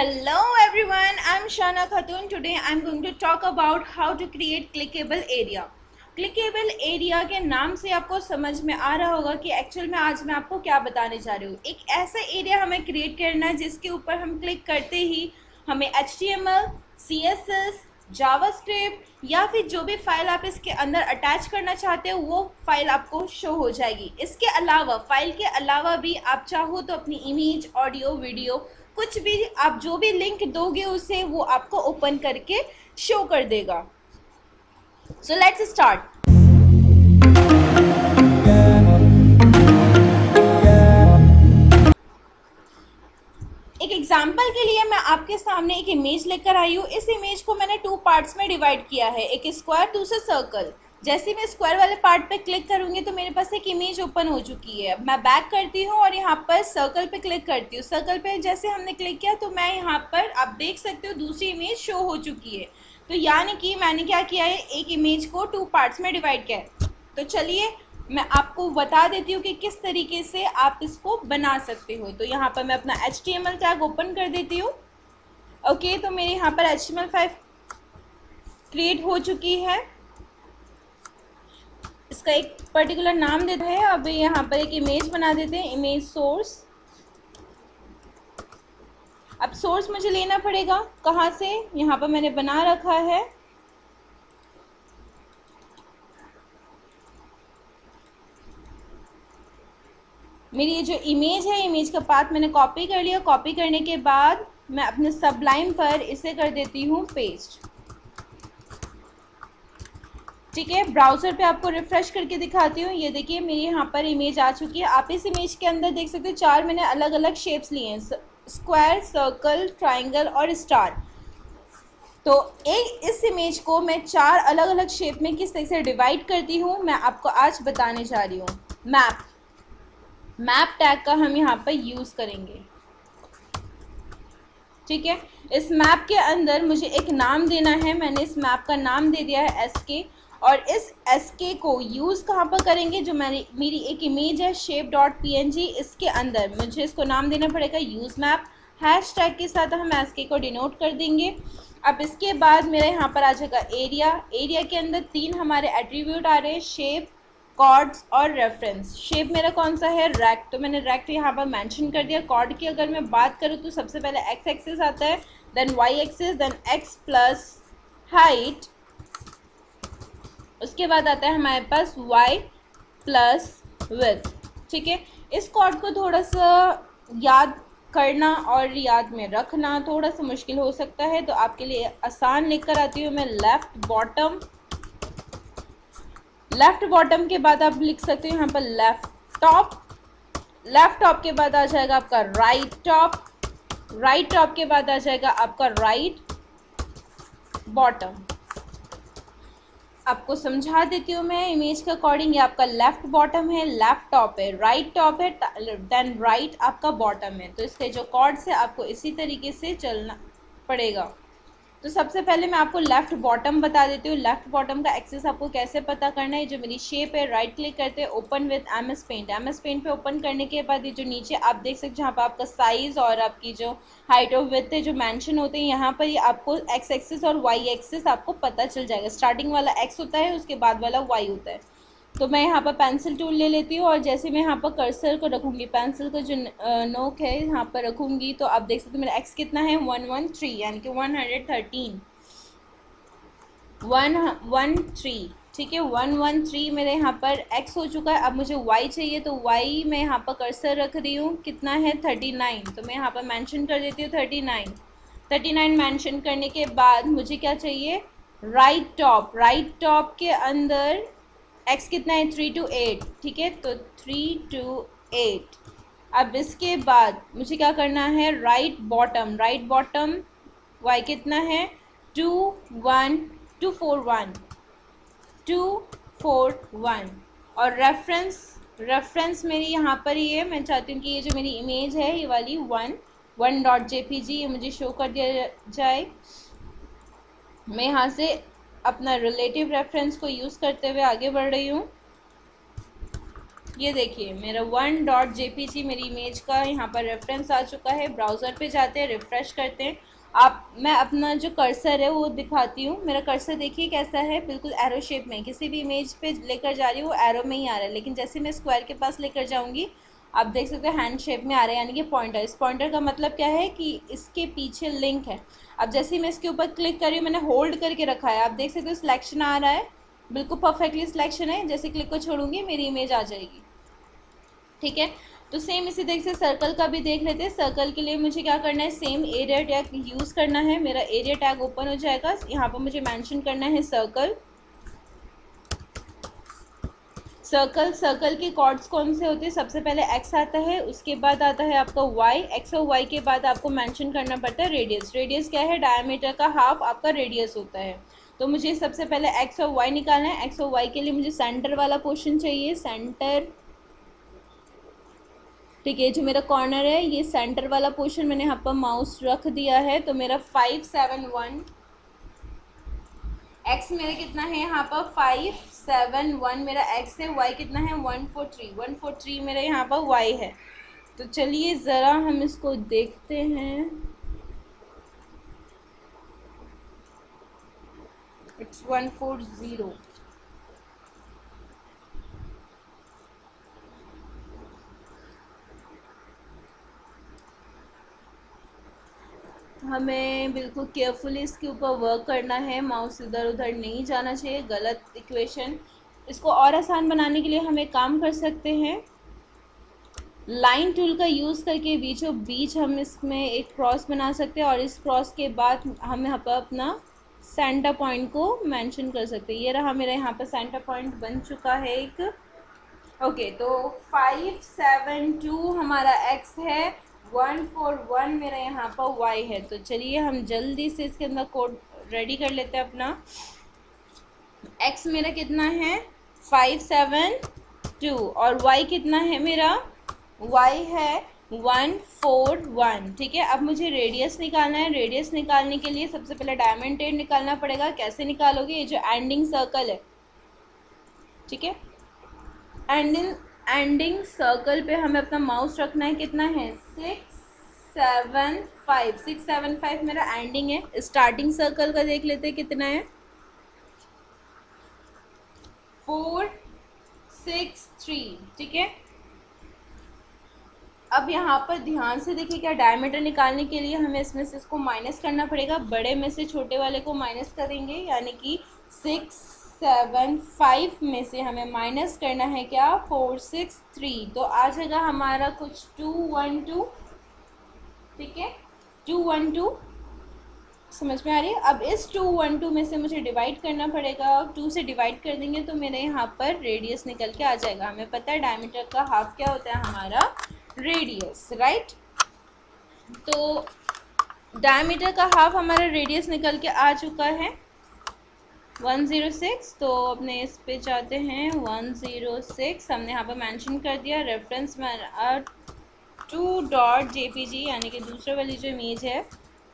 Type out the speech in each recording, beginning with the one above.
Hello everyone, I'm Shana Khatun. Today I'm going to talk about how to create clickable area. Clickable area के नाम से आपको समझ में आ रहा होगा कि एक्चुअल में आज मैं आपको क्या बताने जा रही हूँ। एक ऐसा एरिया हमें क्रिएट करना है जिसके ऊपर हम क्लिक करते ही हमें HTML, CSS, जावास्क्रिप्ट या फिर जो भी फाइल आप इसके अंदर अटैच करना चाहते हो वो फाइल आपको शो हो जाएगी। इसके अलावा फाइल के अलावा भी आप चाहो तो अपनी इमेज, ऑडियो, वीडियो कुछ भी आप जो भी लिंक दोगे उसे वो आपको ओपन करके शो कर देगा। So let's start. एक एग्जाम्पल के लिए मैं आपके सामने एक इमेज लेकर आई हूँ। इस इमेज को मैंने 2 पार्ट्स में डिवाइड किया है, एक स्क्वायर, दूसरा सर्कल। जैसे मैं स्क्वायर वाले पार्ट पे क्लिक करूंगी तो मेरे पास एक इमेज ओपन हो चुकी है। मैं बैक करती हूँ और यहाँ पर सर्कल पे क्लिक करती हूँ। सर्कल पे जैसे हमने क्लिक किया तो मैं यहाँ पर आप देख सकते हो दूसरी इमेज शो हो चुकी है। तो यानी कि मैंने क्या किया है, एक इमेज को 2 पार्ट्स में डिवाइड किया है। तो चलिए मैं आपको बता देती हूँ कि किस तरीके से आप इसको बना सकते हो। तो यहाँ पर मैं अपना HTML टैग ओपन कर देती हूँ। ओके, तो मेरे यहाँ पर HTML5 क्रिएट हो चुकी है। इसका एक पर्टिकुलर नाम देते हैं। अब यहाँ पर एक इमेज बना देते हैं, इमेज सोर्स। अब सोर्स मुझे लेना पड़ेगा कहाँ से, यहाँ पर मैंने बना रखा है। मेरी ये जो इमेज है, इमेज का पाथ मैंने कॉपी कर लिया। कॉपी करने के बाद मैं अपने सबलाइन पर इसे कर देती हूँ पेस्ट। ठीक है, ब्राउज़र पे आपको रिफ्रेश करके दिखाती हूँ। ये देखिए मेरी यहाँ पर इमेज आ चुकी है। आप इस इमेज के अंदर देख सकते हो 4 मैंने अलग अलग शेप्स लिए हैं, स्क्वायर, सर्कल, ट्राइंगल और स्टार। तो इस इमेज को मैं 4 अलग अलग शेप में किस तरह से डिवाइड करती हूँ मैं आपको आज बताने जा रही हूँ। मैप टैग का हम यहाँ पर यूज़ करेंगे। ठीक है, इस मैप के अंदर मुझे एक नाम देना है। मैंने इस मैप का नाम दे दिया है SK। और इस SK को यूज़ कहाँ पर करेंगे, जो मेरी एक इमेज है shape.png, इसके अंदर मुझे इसको नाम देना पड़ेगा यूज़ मैप। हैशटैग के साथ हम SK को डिनोट कर देंगे। अब इसके बाद मेरे यहाँ पर आ जाएगा एरिया के अंदर 3 हमारे एट्रीब्यूट आ रहे हैं, शेप, कॉर्ड्स और रेफरेंस। शेप मेरा कौन सा है, रेक्ट, तो मैंने रेक्ट यहाँ पर मेंशन कर दिया। कॉर्ड की अगर मैं बात करूँ तो सबसे पहले एक्स एक्सिस आता है, then Y axis, then X plus height, उसके बाद आता है हमारे पास वाई प्लस विड्थ। ठीक है, इस कॉर्ड को थोड़ा सा याद करना और याद में रखना थोड़ा सा मुश्किल हो सकता है, तो आपके लिए आसान लेकर आती हूँ मैं लेफ्ट बॉटम के बाद आप लिख सकते हो यहाँ पर लेफ्ट टॉप के बाद आ जाएगा आपका राइट टॉप के बाद आ जाएगा आपका राइट बॉटम। आपको समझा देती हूँ मैं इमेज के अकॉर्डिंग। ये आपका लेफ्ट बॉटम है, लेफ्ट टॉप है, राइट टॉप है, देन राइट आपका बॉटम है। तो इसके जो कॉर्ड्स है आपको इसी तरीके से चलना पड़ेगा। तो सबसे पहले मैं आपको लेफ्ट बॉटम बता देती हूँ। लेफ्ट बॉटम का एक्सेस आपको कैसे पता करना है। जो मेरी शेप है, राइट क्लिक करते हैं, ओपन विद MS पेंट पे ओपन करने के बाद ये जो नीचे आप देख सकते हो जहाँ पर आपका साइज़ और आपकी जो हाइट और विड्थ है जो मेंशन होते हैं, यहाँ पर ये आपको एक्स एक्सिस और वाई एक्सिस आपको पता चल जाएगा। स्टार्टिंग वाला एक्स होता है, उसके बाद वाला वाई होता है। तो मैं यहाँ पर पेंसिल टूल ले लेती हूँ और जैसे मैं यहाँ पर कर्सर को रखूँगी, पेंसिल का जो नोक है यहाँ पर रखूँगी, तो आप देख सकते हो मेरा एक्स कितना है 113, यानी कि 113। ठीक है, 113 मेरे यहाँ पर एक्स हो चुका है। अब मुझे वाई चाहिए, तो वाई मैं यहाँ पर कर्सर रख रही हूँ, कितना है 39, तो मैं यहाँ पर मेंशन कर देती हूँ 39 मेंशन करने के बाद मुझे क्या चाहिए, राइट टॉप के अंदर x कितना है 3 to 8। ठीक है, तो 3 to 8। अब इसके बाद मुझे क्या करना है, राइट बॉटम y कितना है 241 और रेफरेंस मेरी यहाँ पर ही है। मैं चाहती हूँ कि ये जो मेरी इमेज है ये वाली 1.jpg ये मुझे शो कर दिया जाए। मैं यहाँ से अपना रिलेटिव रेफरेंस को यूज़ करते हुए आगे बढ़ रही हूँ। ये देखिए मेरा 1.jpg मेरी इमेज का यहाँ पर रेफरेंस आ चुका है। ब्राउज़र पे जाते हैं, रिफ़्रेश करते हैं। मैं अपना जो कर्सर है वो दिखाती हूँ। मेरा कर्सर देखिए कैसा है, बिल्कुल एरो शेप में। किसी भी इमेज पे लेकर जा रही हूँ वो एरो में ही आ रहा है, लेकिन जैसे मैं स्क्वायर के पास लेकर जाऊँगी आप देख सकते हो हैंड शेप में आ रहा है, यानी कि पॉइंटर। इस पॉइंटर का मतलब क्या है कि इसके पीछे लिंक है। अब जैसे ही मैं इसके ऊपर क्लिक कर रही हूँ, मैंने होल्ड करके रखा है, आप देख सकते हो सिलेक्शन आ रहा है, बिल्कुल परफेक्टली सिलेक्शन है। जैसे क्लिक को छोड़ूंगी मेरी इमेज आ जाएगी। ठीक है, तो सेम इसी तरीके से सर्कल का भी देख लेते हैं। सर्कल के लिए मुझे क्या करना है, सेम एरिया टैग यूज़ करना है। मेरा एरिया टैग ओपन हो जाएगा, यहाँ पर मुझे मेंशन करना है सर्कल। सर्कल के कॉर्ड्स कौन से होते हैं, सबसे पहले एक्स आता है, उसके बाद आता है आपका वाई। एक्स और वाई के बाद आपको मेंशन करना पड़ता है रेडियस। रेडियस क्या है, डायमीटर का हाफ आपका रेडियस होता है। तो मुझे सबसे पहले एक्स और वाई निकालना है। एक्स और वाई के लिए मुझे सेंटर वाला पोर्शन चाहिए, सेंटर। ठीक है, जो मेरा कॉर्नर है ये सेंटर वाला पोर्शन, मैंने यहाँ पर माउस रख दिया है। तो मेरा 571 एक्स मेरा कितना है यहाँ पर 571 मेरा एक्स है। वाई कितना है 143 मेरा यहाँ पर वाई है। तो चलिए ज़रा हम इसको देखते हैं। इट्स 140। हमें बिल्कुल केयरफुली इसके ऊपर वर्क करना है, माउस इधर उधर नहीं जाना चाहिए, गलत इक्वेशन। इसको और आसान बनाने के लिए हम एक काम कर सकते हैं, लाइन टूल का यूज़ करके बीचों बीच हम इसमें एक क्रॉस बना सकते हैं, और इस क्रॉस के बाद हम यहाँ पर अपना सेंटर पॉइंट को मेंशन कर सकते हैं। ये रहा मेरा यहाँ पर सेंटर पॉइंट बन चुका है एक। ओके, तो 572 हमारा एक्स है, 141 मेरा यहाँ पर वाई है। तो चलिए हम जल्दी से इसके अंदर कोड रेडी कर लेते हैं अपना। एक्स मेरा कितना है 572 और वाई कितना है मेरा, वाई है 141। ठीक है, अब मुझे रेडियस निकालना है। रेडियस निकालने के लिए सबसे पहले डायमेंटेड निकालना पड़ेगा। कैसे निकालोगे, ये जो एंडिंग सर्कल है, ठीक है, एंडिंग सर्कल पे हमें अपना माउस रखना है। कितना है 675 मेरा एंडिंग है। स्टार्टिंग सर्कल का देख लेते हैं कितना है, 463। ठीक है, अब यहाँ पर ध्यान से देखिए, क्या डायमीटर निकालने के लिए हमें इसमें से इसको माइनस करना पड़ेगा। बड़े में से छोटे वाले को माइनस करेंगे, यानी कि 675 में से हमें माइनस करना है क्या 463। तो आ जाएगा हमारा कुछ 212। ठीक है, 212 समझ में आ रही है। अब इस 212 में से मुझे डिवाइड करना पड़ेगा। 2 से डिवाइड कर देंगे तो मेरे यहाँ पर रेडियस निकल के आ जाएगा। हमें पता है डायमीटर का हाफ क्या होता है, हमारा रेडियस, राइट। तो डायमीटर का हाफ हमारा रेडियस निकल के आ चुका है 106। तो अपने इस पे जाते हैं 106, हमने यहाँ पर मेंशन कर दिया। रेफरेंस में 2.jpg यानी कि दूसरे वाली जो इमेज है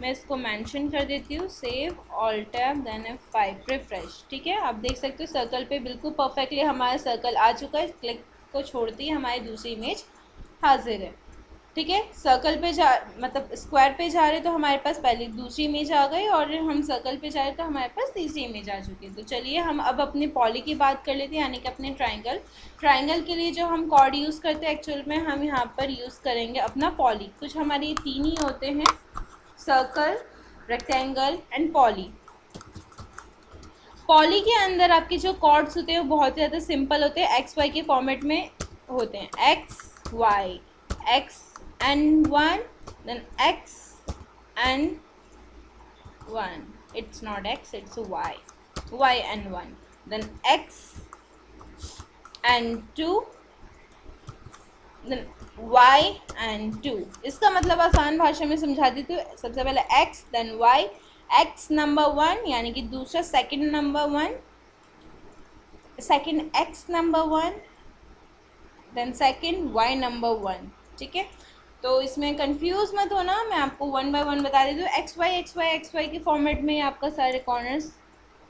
मैं इसको मेंशन कर देती हूँ। Save, all tab, then F5, refresh. ठीक है, आप देख सकते हो सर्कल पे बिल्कुल परफेक्टली हमारा सर्कल आ चुका है। क्लिक को छोड़ती ही हमारी दूसरी इमेज हाजिर है। ठीक है, सर्कल पे जा मतलब स्क्वायर पे जा रहे तो हमारे पास पहले दूसरी इमेज आ गई, और हम सर्कल पे जा रहे तो हमारे पास तीसरी इमेज आ चुकी है। तो चलिए हम अब अपने पॉली की बात कर लेते हैं, यानी कि अपने ट्राइंगल के लिए जो हम कॉर्ड यूज़ करते हैं एक्चुअल में हम यहाँ पर यूज़ करेंगे अपना पॉली। कुछ हमारे 3 ही होते हैं, circle, rectangle and poly. Poly के अंदर आपके जो कॉर्ड्स होते हैं वो बहुत ज़्यादा सिंपल होते हैं, एक्स वाई के फॉर्मेट में होते हैं। X Y, X and 1, then x and 1, it's not x, it's y, y and 1, then x and 2, then y and 2। इसका मतलब आसान भाषा में समझा देती हूँ। सबसे पहले x then y, x number 1 यानी कि दूसरा second number 1, second x number 1, then second y number 1। ठीक है, तो इसमें कंफ्यूज मत होना, मैं आपको 1 बाय 1 बता देती हूँ। एक्स वाई के फॉर्मेट में आपका सारे कॉर्नर्स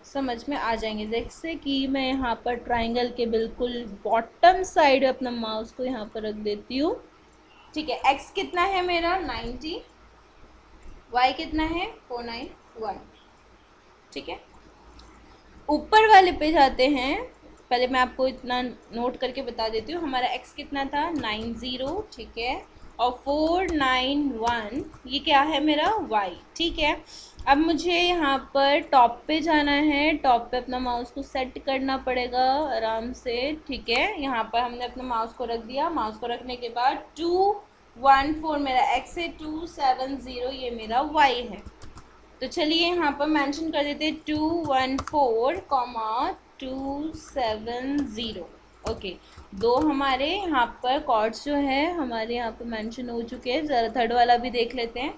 समझ में आ जाएंगे। जैसे कि मैं यहाँ पर ट्राइंगल के बिल्कुल बॉटम साइड अपना माउस को यहाँ पर रख देती हूँ। ठीक है, एक्स कितना है मेरा 90, वाई कितना है 491। ठीक है, ऊपर वाले पे जाते हैं। पहले मैं आपको इतना नोट करके बता देती हूँ, हमारा x कितना था 90, ठीक है, और 491 ये क्या है मेरा y। ठीक है, अब मुझे यहाँ पर टॉप पे जाना है, टॉप पे अपना माउस को सेट करना पड़ेगा आराम से। ठीक है, यहाँ पर हमने अपना माउस को रख दिया। माउस को रखने के बाद 214 मेरा x है, 270 ये मेरा y है। तो चलिए यहाँ पर मेंशन कर देते हैं 214,270। ओके, दो हमारे यहाँ पर कॉर्ड्स जो है हमारे यहाँ पर मेंशन हो चुके हैं। ज़रा थर्ड वाला भी देख लेते हैं।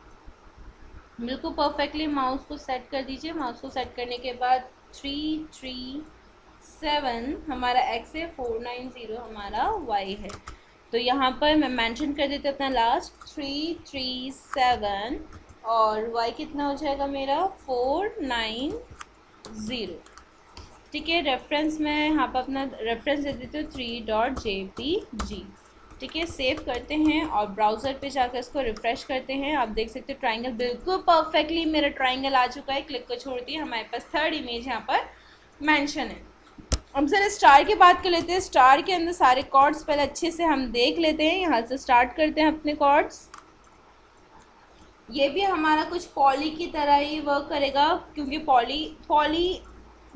बिल्कुल परफेक्टली माउस को सेट कर दीजिए। माउस को सेट करने के बाद 337 हमारा x है, 490 हमारा y है। तो यहाँ पर मैं मेंशन कर देती हूँ अपना लास्ट 337 और y कितना हो जाएगा मेरा 490। ठीक है, रेफरेंस मैं यहाँ पर अपना रेफरेंस दे देती हूँ 3.jpg। ठीक है, सेव करते हैं और ब्राउज़र पे जाकर इसको रिफ़्रेश करते हैं। आप देख सकते हो ट्राइंगल बिल्कुल परफेक्टली मेरा ट्राइंगल आ चुका है। क्लिक को छोड़ दिए, हमारे पास थर्ड इमेज यहाँ पर मेंशन है। अब सर स्टार की बात कर लेते हैं। स्टार के अंदर सारे कॉर्ड्स पहले अच्छे से हम देख लेते हैं। यहाँ से स्टार्ट करते हैं अपने कॉर्ड्स। ये भी हमारा कुछ पॉली की तरह ही वर्क करेगा, क्योंकि पॉली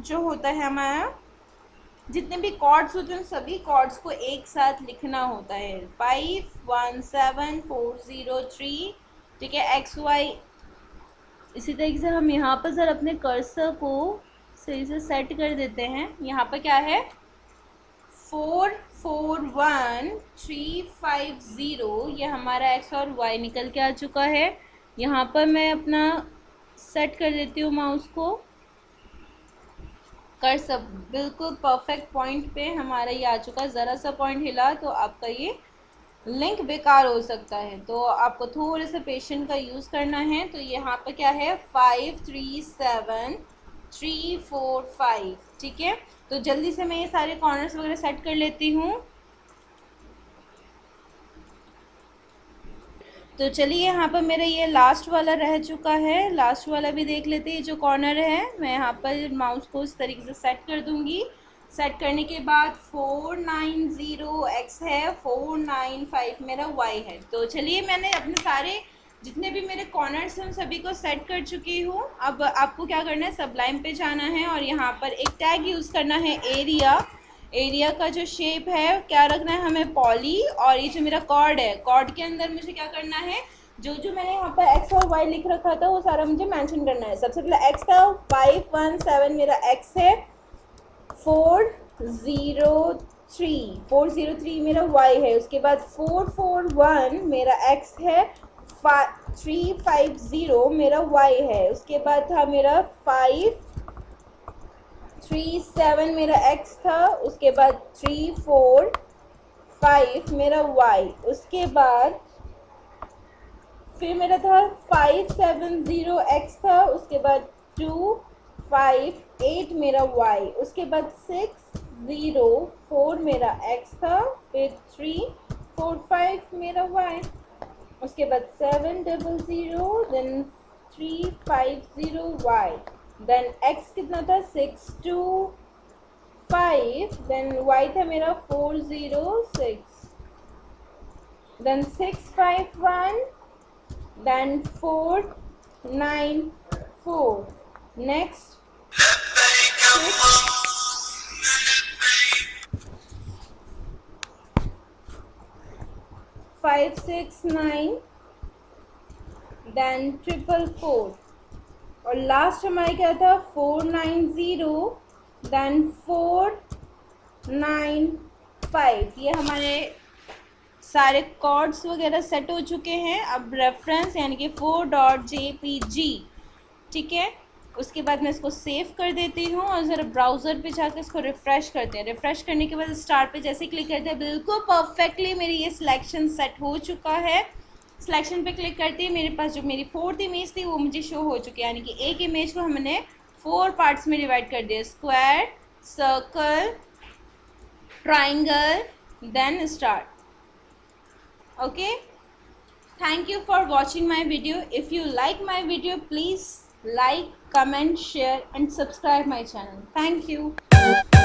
जो होता है हमारा, जितने भी कॉर्ड्स होते हैं सभी कॉर्ड्स को एक साथ लिखना होता है। 517403। ठीक है, एक्स वाई। इसी तरीके से हम यहाँ पर सर अपने कर्सर को सही से सेट कर देते हैं। यहाँ पर क्या है 441350, ये हमारा एक्स और वाई निकल के आ चुका है। यहाँ पर मैं अपना सेट कर देती हूँ माउस को। कर सब बिल्कुल परफेक्ट पॉइंट पे हमारा ये आ चुका है। ज़रा सा पॉइंट हिला तो आपका ये लिंक बेकार हो सकता है, तो आपको थोड़े से पेशेंट का यूज़ करना है। तो यहाँ पर क्या है 537345। ठीक है, तो जल्दी से मैं ये सारे कॉर्नर्स वगैरह सेट कर लेती हूँ। तो चलिए यहाँ पर मेरा ये लास्ट वाला रह चुका है। लास्ट वाला भी देख लेते हैं। जो कॉर्नर है मैं यहाँ पर माउस को इस तरीके से सेट कर दूँगी। सेट करने के बाद 490x है, 495 मेरा y है। तो चलिए मैंने अपने सारे जितने भी मेरे कॉर्नर्स हैं सभी को सेट कर चुकी हूँ। अब आपको क्या करना है, सबलाइम पे जाना है और यहाँ पर एक टैग यूज़ करना है एरिया। एरिया का जो शेप है क्या रखना है हमें पॉली, और ये जो मेरा कॉर्ड है, कॉर्ड के अंदर मुझे क्या करना है, जो मैंने यहाँ पर एक्स और वाई लिख रखा था वो सारा मुझे मेंशन करना है। सबसे पहले एक्स था 517 मेरा एक्स है, 403 मेरा वाई है। उसके बाद 441 मेरा एक्स है, 350 मेरा वाई है। उसके बाद था मेरा 537 मेरा x था। उसके बाद 345 मेरा y। उसके बाद फिर मेरा था 570x था। उसके बाद 258 मेरा y। उसके बाद 604 मेरा x था। फिर 345 मेरा y। उसके बाद 700 देन 350y। देन x कितना था 625। देन y था मेरा 406। देन 651। देन 494। नेक्स्ट 569। देन 444। और लास्ट हमारे क्या था 490। देन 495। ये हमारे सारे कॉर्ड्स वगैरह सेट हो चुके हैं। अब रेफरेंस यानी कि 4.jpg। ठीक है, उसके बाद मैं इसको सेव कर देती हूँ और ज़रा ब्राउज़र पे जाकर इसको रिफ़्रेश करते हैं। रिफ़्रेश करने के बाद स्टार्ट पे जैसे क्लिक करते हैं बिल्कुल परफेक्टली मेरी ये सिलेक्शन सेट हो चुका है। सिलेक्शन पे क्लिक करती है, मेरे पास जो मेरी फोर्थ इमेज थी वो मुझे शो हो चुकी है, यानी कि एक इमेज को हमने 4 पार्ट्स में डिवाइड कर दिया, square, circle, triangle, then star. Okay, thank you for watching my video. If you like my video, please like, comment, share and subscribe my channel. Thank you.